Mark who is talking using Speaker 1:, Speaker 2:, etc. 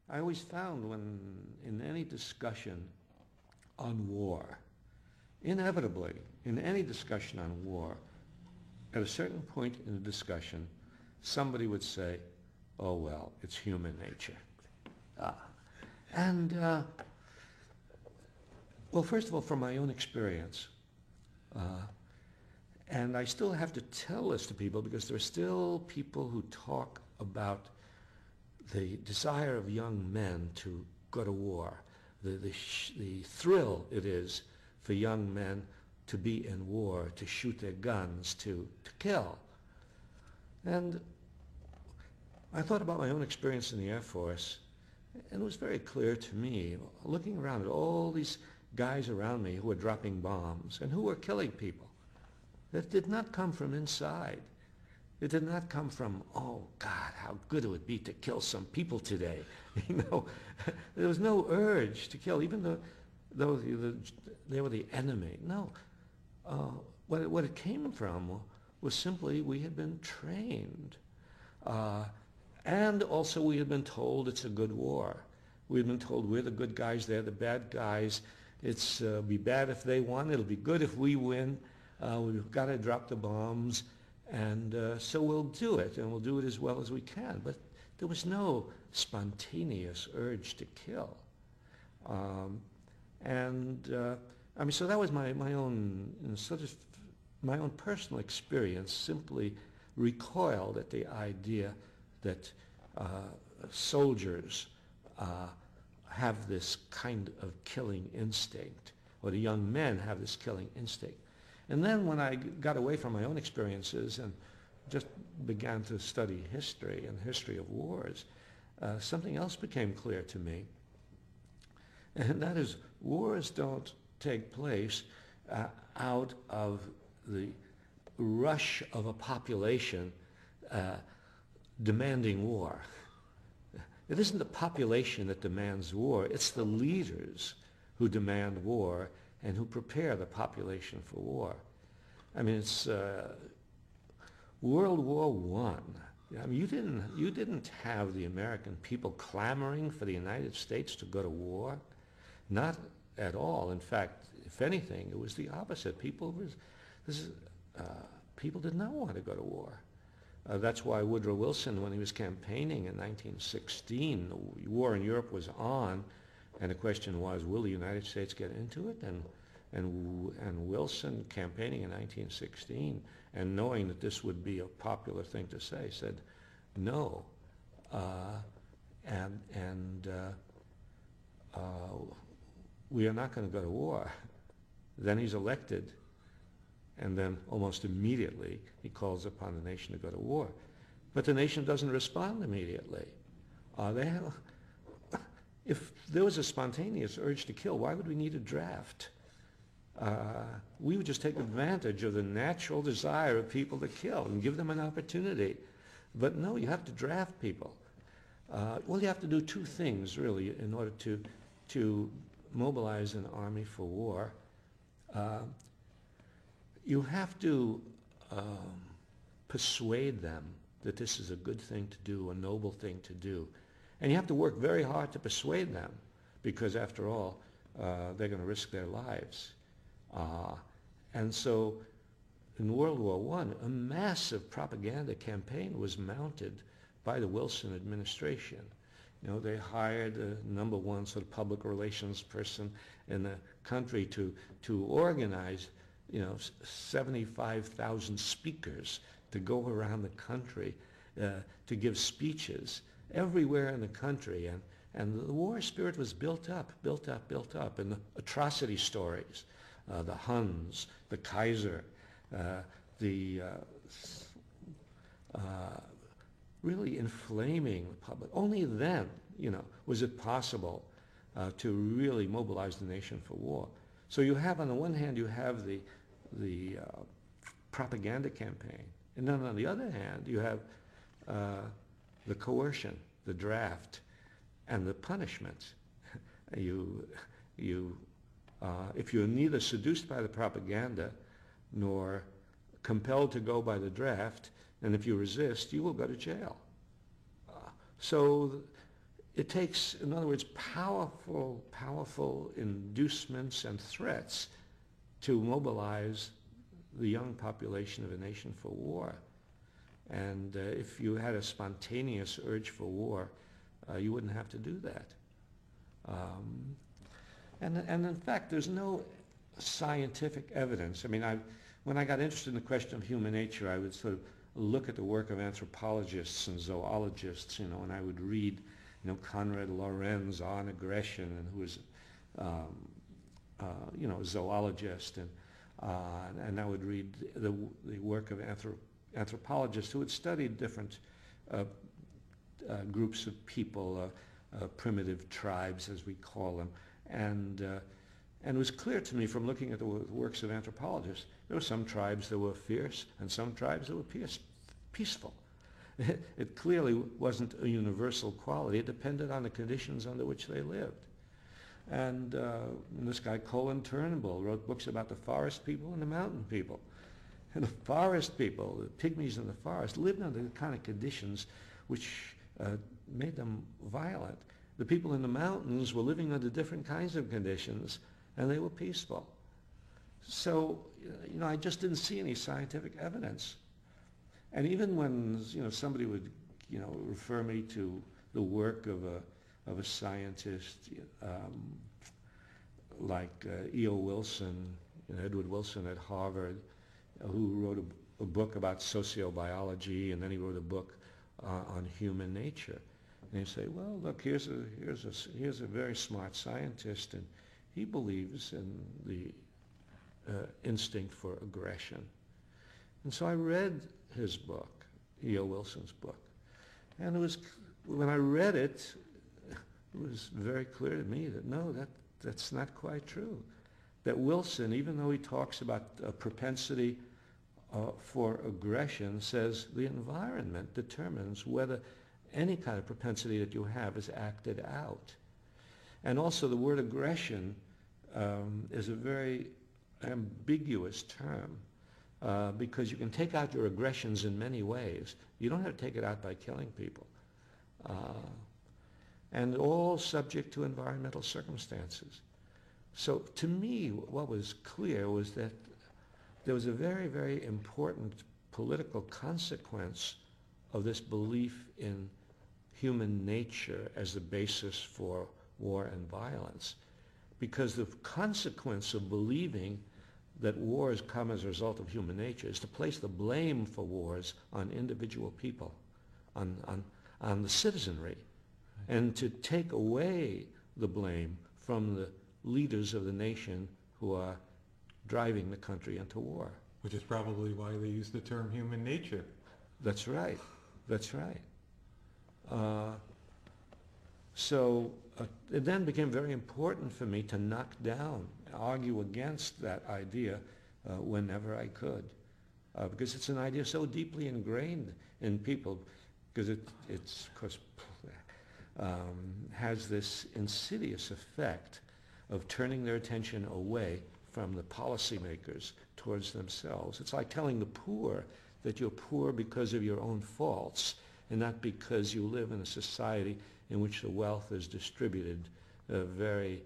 Speaker 1: I always found when in any discussion on war, inevitably, in any discussion on war, at a certain point in the discussion, somebody would say, oh, well, it's human nature. And, well, first of all, from my own experience, and I still have to tell this to people because there are still people who talk about the desire of young men to go to war, the thrill it is for young men to be in war, to shoot their guns, to kill. And I thought about my own experience in the Air Force, and it was very clear to me, looking around at all these guys around me who were dropping bombs and who were killing people, that did not come from inside. It did not come from, oh, God, how good it would be to kill some people today. You know, there was no urge to kill, even though they were the enemy. No. What it came from was simply we had been trained. And also we had been told it's a good war. We had been told we're the good guys, they're the bad guys. It'll be bad if they won. It'll be good if we win. We've got to drop the bombs. And so we'll do it, and we'll do it as well as we can. But there was no spontaneous urge to kill. I mean, so that was my own sort of my own personal experience. Simply recoiled at the idea that soldiers have this kind of killing instinct, or the young men have this killing instinct. And then when I got away from my own experiences and just began to study history and the history of wars, something else became clear to me. And that is, wars don't take place out of the rush of a population demanding war. It isn't the population that demands war, it's the leaders who demand war and who prepare the population for war. I mean, it's World War I. I mean, you didn't have the American people clamoring for the United States to go to war. Not at all. In fact, if anything, it was the opposite. People did not want to go to war. That's why Woodrow Wilson, when he was campaigning in 1916, the war in Europe was on, and the question was, will the United States get into it? And Wilson, campaigning in 1916, and knowing that this would be a popular thing to say, said no. We are not going to go to war. Then he's elected, and then almost immediately he calls upon the nation to go to war. But the nation doesn't respond immediately. If there was a spontaneous urge to kill, why would we need a draft? We would just take advantage of the natural desire of people to kill and give them an opportunity. But no, you have to draft people. Well, you have to do two things, really, in order to mobilize an army for war. You have to persuade them that this is a good thing to do, a noble thing to do. And you have to work very hard to persuade them, because after all, they're going to risk their lives. And so in World War I, a massive propaganda campaign was mounted by the Wilson administration. You know, they hired the number one sort of public relations person in the country to organize, 75,000 speakers to go around the country to give speeches everywhere in the country. And the war spirit was built up. And the atrocity stories, the Huns, the Kaiser, really inflaming the public. Only then, was it possible to really mobilize the nation for war. So you have, on the one hand, you have the propaganda campaign, and then on the other hand, you have the coercion, the draft, and the punishments. If you're neither seduced by the propaganda nor compelled to go by the draft, and if you resist, you will go to jail. So it takes, in other words, powerful inducements and threats to mobilize the young population of a nation for war. And if you had a spontaneous urge for war, you wouldn't have to do that. And in fact, there's no scientific evidence. I mean, when I got interested in the question of human nature, I would sort of look at the work of anthropologists and zoologists, you know, and I would read, you know, Konrad Lorenz on aggression, and who was, you know, a zoologist, and I would read the work of anthropologists who had studied different groups of people, primitive tribes, as we call them, and it was clear to me from looking at the works of anthropologists, there were some tribes that were fierce and some tribes that were peaceful. It clearly wasn't a universal quality. It depended on the conditions under which they lived. And this guy, Colin Turnbull, wrote books about the forest people and the mountain people. And the forest people, the pygmies in the forest, lived under the kind of conditions which made them violent. The people in the mountains were living under different kinds of conditions, and they were peaceful. So, you know, I just didn't see any scientific evidence. And even when, you know, somebody would, you know, refer me to the work of a scientist like E.O. Wilson, you know, Edward Wilson at Harvard, who wrote a book about sociobiology, and then he wrote a book on human nature. And you say, well, look, here's a very smart scientist, and he believes in the instinct for aggression. And so I read his book, E.O. Wilson's book, and it was, when I read it, it was very clear to me that no, that's not quite true. That Wilson, even though he talks about a propensity for aggression, says the environment determines whether any kind of propensity that you have is acted out. And also the word aggression is a very ambiguous term because you can take out your aggressions in many ways. You don't have to take it out by killing people. And all subject to environmental circumstances. So to me, what was clear was that there was a very, very important political consequence of this belief in human nature as the basis for war and violence. Because the consequence of believing that wars come as a result of human nature is to place the blame for wars on individual people, on the citizenry, and to take away the blame from the leaders of the nation who are driving the country into war.
Speaker 2: Which is probably why they use the term human nature.
Speaker 1: That's right. That's right. So it then became very important for me to knock down, argue against that idea whenever I could. Because it's an idea so deeply ingrained in people, because it's of course, has this insidious effect of turning their attention away from the policymakers towards themselves. It's like telling the poor that you're poor because of your own faults and not because you live in a society in which the wealth is distributed very